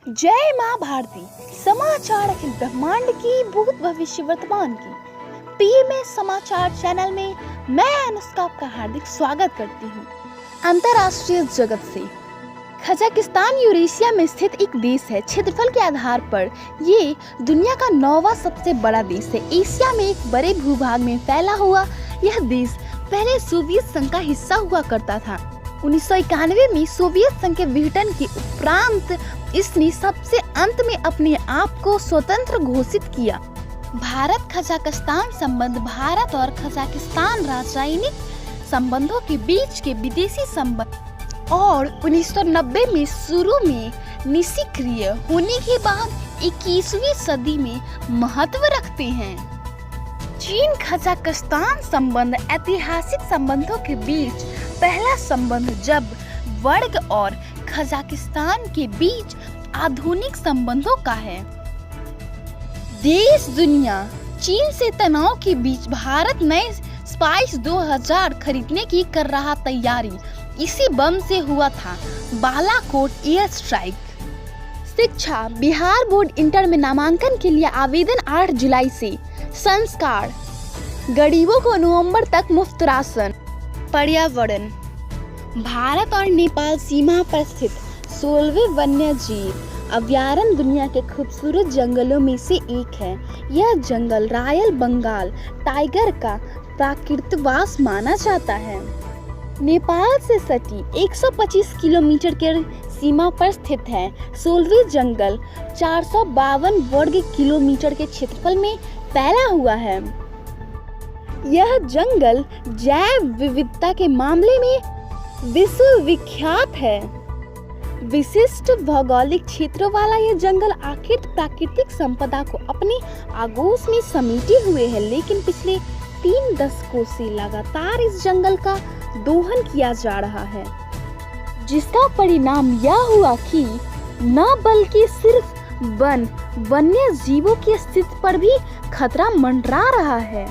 जय माँ भारती। समाचार अखिल ब्रह्मांड की, भूत भविष्य वर्तमान की पीएमएस समाचार चैनल में मैं अनुष्का आपका हार्दिक स्वागत करती हूँ। अंतर्राष्ट्रीय जगत से कजाकिस्तान यूरेशिया में स्थित एक देश है। क्षेत्रफल के आधार पर ये दुनिया का 9वां सबसे बड़ा देश है। एशिया में एक बड़े भूभाग में फैला हुआ यह देश पहले सोवियत संघ का हिस्सा हुआ करता था। 1991 में सोवियत संघ के विघटन के उपरांत इसने सबसे अंत में अपने आप को स्वतंत्र घोषित किया। भारत कजाकिस्तान संबंध भारत और कजाकिस्तान राजनयिक संबंधों के बीच के विदेशी संबंध और 1990 में शुरू में निष्क्रिय होने के बाद 21वीं सदी में महत्व रखते हैं। चीन कजाकिस्तान संबंध ऐतिहासिक संबंधों के बीच पहला संबंध जब वर्ग और कजाकिस्तान के बीच आधुनिक संबंधों का है। देश दुनिया चीन से तनाव के बीच भारत नए स्पाइस 2000 खरीदने की कर रहा तैयारी। इसी बम से हुआ था बालाकोट एयर स्ट्राइक। शिक्षा बिहार बोर्ड इंटर में नामांकन के लिए आवेदन 8 जुलाई से। संस्कार गरीबों को नवंबर तक मुफ्त राशन। पर्यावरण भारत और नेपाल सीमा पर स्थित 16वें वन्य जीव अभयारण्य दुनिया के खूबसूरत जंगलों में से एक है। यह जंगल रॉयल बंगाल टाइगर का प्राकृतिकवास माना जाता है। नेपाल से सटी 125 किलोमीटर के सीमा पर स्थित है। 16वें जंगल 452 वर्ग किलोमीटर के क्षेत्रफल में फैला हुआ है। यह जंगल जैव विविधता के मामले में विश्व विख्यात है। विशिष्ट भौगोलिक क्षेत्रों वाला यह जंगल आखिर प्राकृतिक संपदा को अपने आगोश में समेटे हुए है, लेकिन पिछले 3 दशकों से लगातार इस जंगल का दोहन किया जा रहा है, जिसका परिणाम यह हुआ कि न बल्कि सिर्फ वन्य जीवों की अस्तित्व पर भी खतरा मंडरा रहा है।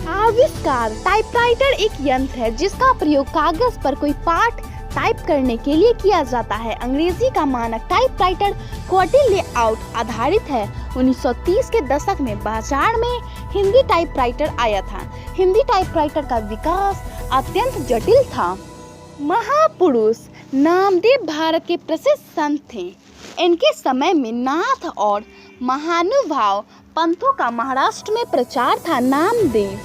आविष्कार टाइपराइटर एक यंत्र है जिसका प्रयोग कागज पर कोई पाठ टाइप करने के लिए किया जाता है। अंग्रेजी का मानक टाइपराइटर क्वाड्रिल लेआउट आधारित है। 1930 के दशक में बाजार में हिंदी टाइपराइटर आया था। हिंदी टाइपराइटर का विकास अत्यंत जटिल था। महापुरुष नामदेव भारत के प्रसिद्ध संत थे। इनके समय में नाथ और महानुभाव पंथों का महाराष्ट्र में प्रचार था। नामदेव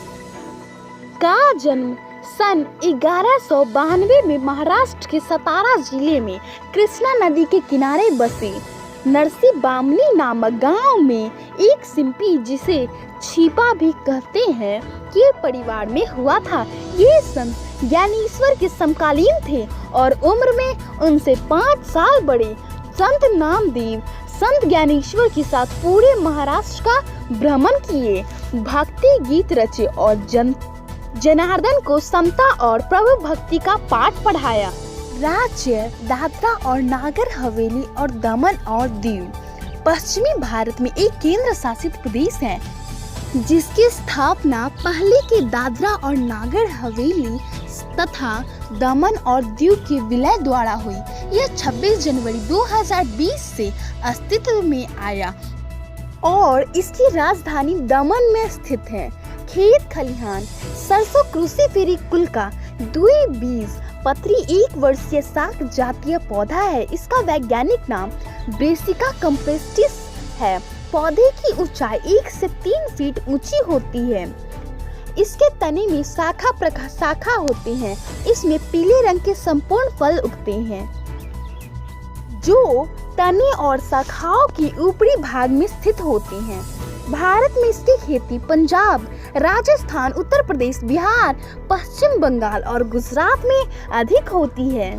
का जन्म सन 1192 में महाराष्ट्र के सतारा जिले में कृष्णा नदी के किनारे बसे नरसी बामनी नामक गांव में एक सिंपी, जिसे छिपा भी कहते हैं, के परिवार में हुआ था। ये संत ज्ञानेश्वर के समकालीन थे और उम्र में उनसे 5 साल बड़े। संत नामदेव संत ज्ञानेश्वर के साथ पूरे महाराष्ट्र का भ्रमण किए, भक्ति गीत रचे और जनार्दन को समता और प्रभु भक्ति का पाठ पढ़ाया। राज्य दादरा और नागर हवेली और दमन और दीव पश्चिमी भारत में एक केंद्र शासित प्रदेश है, जिसकी स्थापना पहले के दादरा और नागर हवेली तथा दमन और दीव के विलय द्वारा हुई। यह 26 जनवरी 2020 से अस्तित्व में आया और इसकी राजधानी दमन में स्थित है। खेत खलिहान सरसों क्रूसीफेरी कुल का द्विबीज पत्री 1 वर्षीय शाक जातीय पौधा है। इसका वैज्ञानिक नाम ब्रेसिका कंप्रेस्टिस है। पौधे की ऊंचाई 1 से 3 फीट ऊंची होती है। इसके तने में शाखा होती हैं। इसमें पीले रंग के संपूर्ण फल उगते हैं, जो तने और शाखाओं के ऊपरी भाग में स्थित होती हैं। भारत में इसकी खेती पंजाब, राजस्थान, उत्तर प्रदेश, बिहार, पश्चिम बंगाल और गुजरात में अधिक होती है।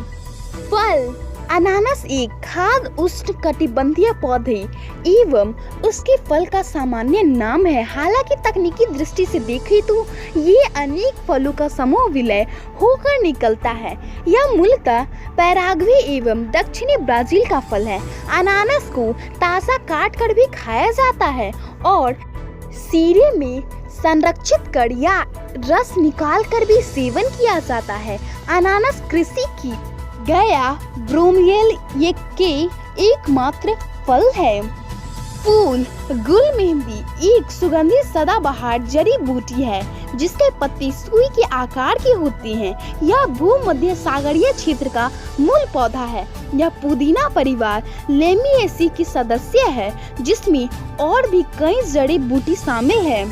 फल अनानास एक खाद्य उष्णकटिबंधीय पौधे एवं उसके फल का सामान्य नाम है। हालांकि तकनीकी दृष्टि से देखें तो ये अनेक फलों का समूह विलय होकर निकलता है। यह मूलतः पैराग्वे एवं दक्षिणी ब्राजील का फल है। अनानास को ताजा काट कर भी खाया जाता है और शीरे में संरक्षित कर या रस निकाल कर भी सेवन किया जाता है। अनानास कृषि की गया ब्रोमियल के एकमात्र फल है। फूल गुल मेहंदी एक सुगंधित सदाबहार जड़ी बूटी है जिसके पत्ते सुई के आकार के होते हैं। यह भूमध्य सागरीय क्षेत्र का मूल पौधा है। यह पुदीना परिवार लेमिएसी की सदस्य है जिसमें और भी कई जड़ी बूटी शामिल है।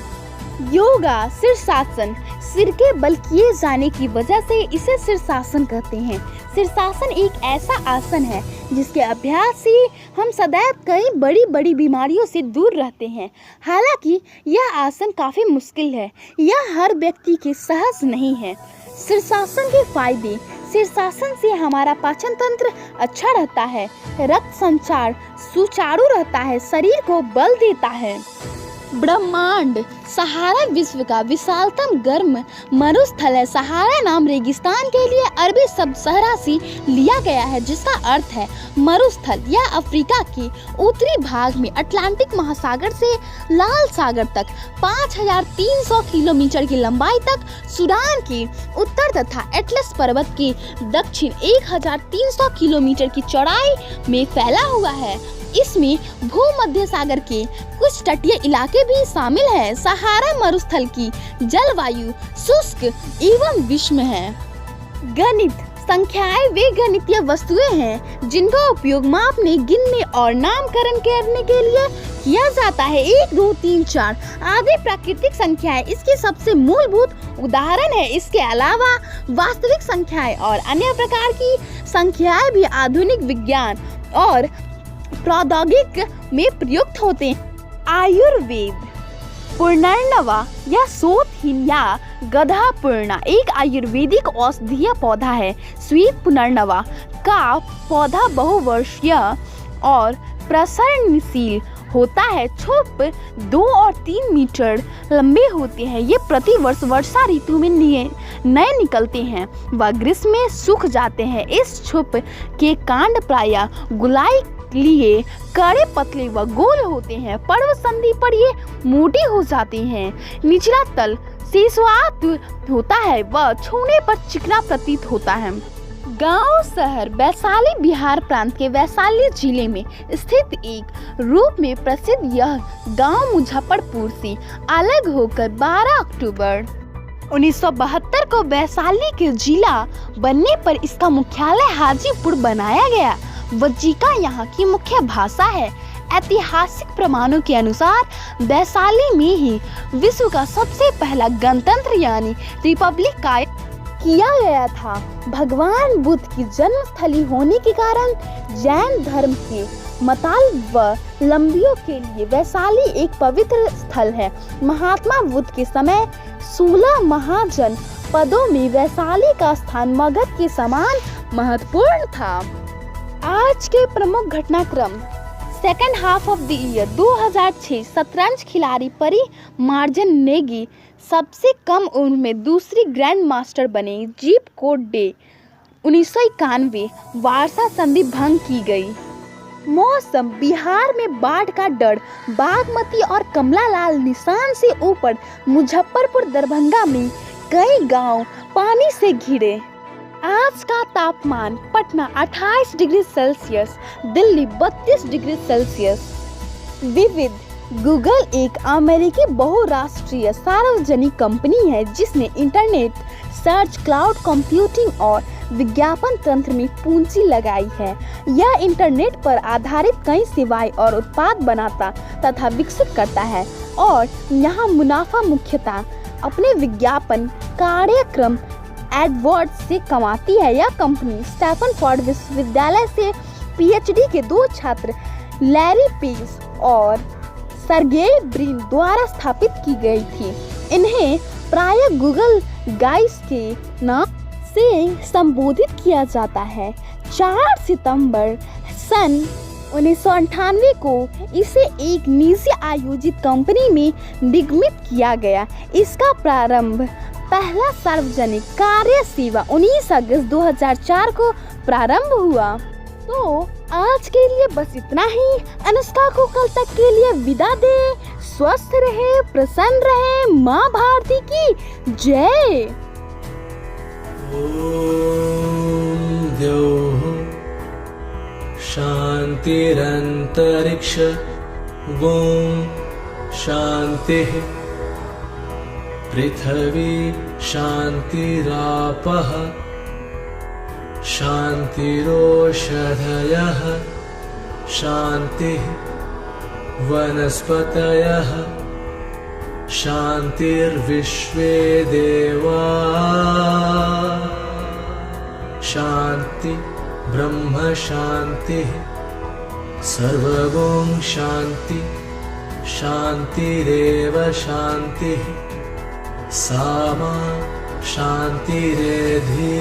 योगा शीर्षासन सिर के बल किए जाने की वजह से इसे शीर्षासन कहते हैं। शीर्षासन एक ऐसा आसन है जिसके अभ्यास से हम सदैव कई बड़ी बड़ी बीमारियों से दूर रहते हैं। हालांकि यह आसन काफी मुश्किल है, यह हर व्यक्ति के सहज नहीं है। शीर्षासन के फायदे। शीर्षासन से हमारा पाचन तंत्र अच्छा रहता है, रक्त संचार सुचारू रहता है, शरीर को बल देता है। ब्रह्मांड सहारा विश्व का विशालतम गर्म मरुस्थल है। सहारा नाम रेगिस्तान के लिए अरबी शब्द सहरा से लिया गया है जिसका अर्थ है मरुस्थल। यह अफ्रीका के उत्तरी भाग में अटलांटिक महासागर से लाल सागर तक 5300 किलोमीटर की लंबाई तक, सूडान के उत्तर तथा एटलस पर्वत के दक्षिण 1300 किलोमीटर की चौड़ाई में फैला हुआ है। इसमें भूमध्य सागर के कुछ तटीय इलाके भी शामिल हैं। सहारा मरुस्थल की जलवायु शुष्क एवं विषम है। गणित संख्याएं वे गणितीय वस्तुएं हैं जिनका उपयोग मापने, गिनने और नामकरण करने के लिए किया जाता है। 1, 2, 3, 4 आदि प्राकृतिक संख्याएं इसकी सबसे मूलभूत उदाहरण है। इसके अलावा वास्तविक संख्याएं और अन्य प्रकार की संख्याएं भी आधुनिक विज्ञान और प्रौद्योगिक में प्रयुक्त होते हैं। आयुर्वेद पुनर्नवा या शोथहीन या गधा पूर्णा एक आयुर्वेदिक औषधीय पौधा है। श्वेत पुनर्नवा का पौधा बहुवर्षीय और प्रसरणशील होता है। छुप 2 और 3 मीटर लंबे होते हैं। ये प्रतिवर्ष वर्षा ऋतु में नए निकलते हैं व ग्रीष्म में सूख जाते हैं। इस छुप के कांड प्रायः गुलाई लिए कड़े, पतले व गोल होते हैं। पर्व संधि पर ये मोटे हो जाते हैं। निचला तल शीर्षात होता है व छूने पर चिकना प्रतीत होता है। गांव शहर वैशाली बिहार प्रांत के वैशाली जिले में स्थित एक रूप में प्रसिद्ध यह गांव मुजफ्फरपुर से अलग होकर 12 अक्टूबर 1972 को वैशाली के जिला बनने पर इसका मुख्यालय हाजीपुर बनाया गया। वज्जिका यहाँ की मुख्य भाषा है। ऐतिहासिक प्रमाणों के अनुसार वैशाली में ही विश्व का सबसे पहला गणतंत्र यानी रिपब्लिक कायम किया गया था। भगवान बुद्ध की जन्मस्थली होने के कारण जैन धर्म के मतावलंबियों के लिए वैशाली एक पवित्र स्थल है। महात्मा बुद्ध के समय 16 महाजन पदों में वैशाली का स्थान मगध के समान महत्वपूर्ण था। आज के प्रमुख घटनाक्रम। Second half of the year 2006 शतरंज खिलाड़ी परी मार्जन नेगी सबसे कम उम्र में दूसरी ग्रैंड मास्टर बने। जीप कोड डे 1991 वारसा संधि भंग की गई। मौसम बिहार में बाढ़ का डर। बागमती और कमलालाल निशान से ऊपर। मुजफ्फरपुर दरभंगा में कई गांव पानी से घिरे। आज का तापमान Patna 28 degree Celsius, Delhi 32 degree Celsius. विविध गूगल एक अमेरिकी बहुराष्ट्रीय सार्वजनिक कंपनी है जिसने इंटरनेट सर्च, क्लाउड कंप्यूटिंग और विज्ञापन तंत्र में पूंजी लगाई है। यह इंटरनेट पर आधारित कई सेवाएं और उत्पाद बनाता तथा विकसित करता है और यहाँ मुनाफा मुख्यतः अपने विज्ञापन कार्यक्रम एडवर्ड्स से कमाती है। यह कंपनी स्टैनफोर्ड विश्वविद्यालय से पीएचडी के 2 छात्र लैरी पेज और सर्गेई ब्रिन द्वारा स्थापित की गई थी। इन्हें प्रायः गूगल गाइस के नाम से संबोधित किया जाता है। 4 सितंबर सन 1998 को इसे एक निजी आयोजित कंपनी में निगमित किया गया। इसका प्रारंभ पहला सार्वजनिक कार्य सेवा 19 अगस्त 2004 को प्रारंभ हुआ। तो आज के लिए बस इतना ही। अनुष्का को कल तक के लिए विदा दे। स्वस्थ रहे, प्रसन्न रहे। माँ भारती की जय। ओम द्यौः शान्तिरन्तरिक्ष ॐ शान्तिः पृथिवी शान्तिरापः शान्तिरोषधयः शान्तिः वनस्पतयः शान्तिर्विश्वे देवा शान्ति ब्रह्म शान्तिः सर्वगुण शान्ति शान्तिरेव शान्तिः सामा शान्तिरेधि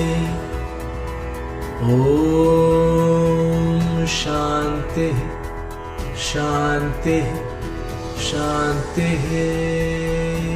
ॐ शान्तिः शान्तिः शान्तिः।